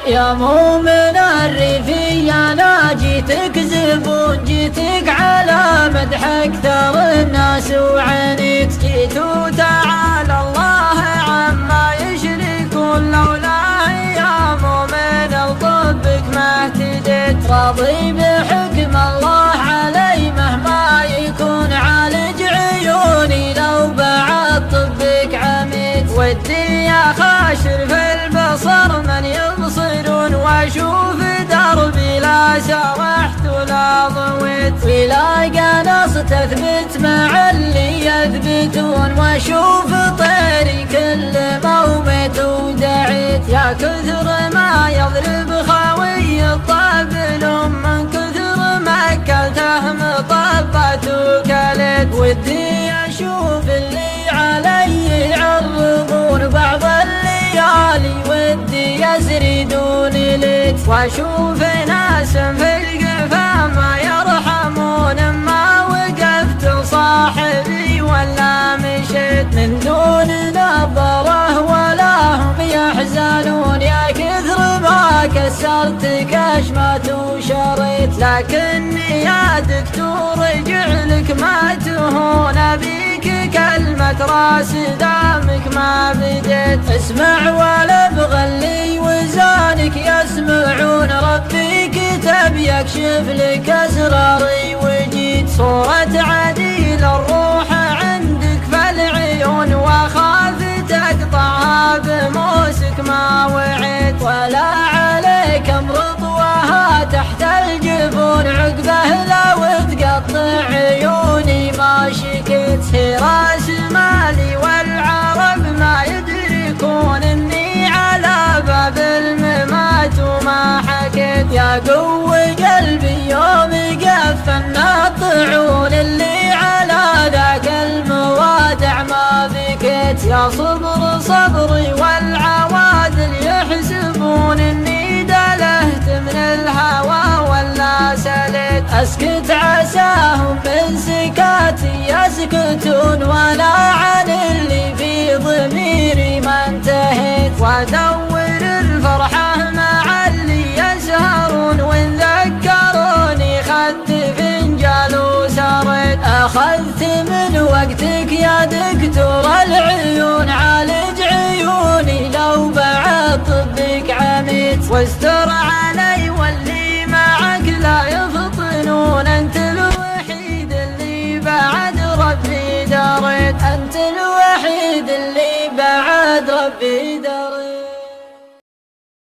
يا مؤمن الريفي أنا جيتك زبون، جيتك على مدح أكثر الناس وعنيت، جيت وتعالى الله عما يشركون، لولاه يا مؤمن لطبك ما اهتديت، راضي بحكم الله علي مهما يكون، عالج عيوني لو بعد طبك عميت، ودي يا خاشر في البصر من يبصرون، واشوف دربي لا سرحت ولا ضويت، ولاقى نص تثبت مع اللي يثبتون، واشوف طيري كل مومت ودعيت، يا كثر ما يضرب خاوي الطبل من كثر ما اكلته مطبت وكلت، ودي اشوف اللي علي يعرضون بعض الليالي، ودي يزردون ليت، واشوف ناس في القفا ما يرحمون، ما وقفت صاحبي ولا مشيت، من دون نظره ولا هم يحزنون، يا كثر ما كسرت كشمة وشريت، لكني يا دكتور جعلك ما تهون، بيك كلمة راس دامك ما بديت، اسمع ولا بغلي وزانك يسمعون، ربي كتب يكشف لك اسراري، وجيت صورة عديل الروح عندك فالعيون، واخاف تقطعها بموسك ما وعيت، ولا عليك امرضوها تحت الجبون، عقبه لو تقطع عيوني ما شكيت، هي راس مالي والعرب ما يدركون، اني على باب الممات وما حكيت، يا قوي قلبي يوم قفلنا الطعون، اللي على ذاك الموادع ما بكيت، يا صبر صبري والعوادل يحسبون، اني دلهت من الهوى ولا سليت، اسكت عساهم من سكاتي يسكتون، ولا عن اللي في ضميري ما انتهيت، وادور الفرحة مع اللي يسهرون، وان ذكروني خدت فنجال وسريت، اخذت من وقتك يا دكتور العيون، عالج عيوني لو بعد طبك عميت، واستر علي واللي معك لا يفطنون، انت الوحيد اللي بعد ربي دريت، انت الوحيد اللي بعد ربي دريت.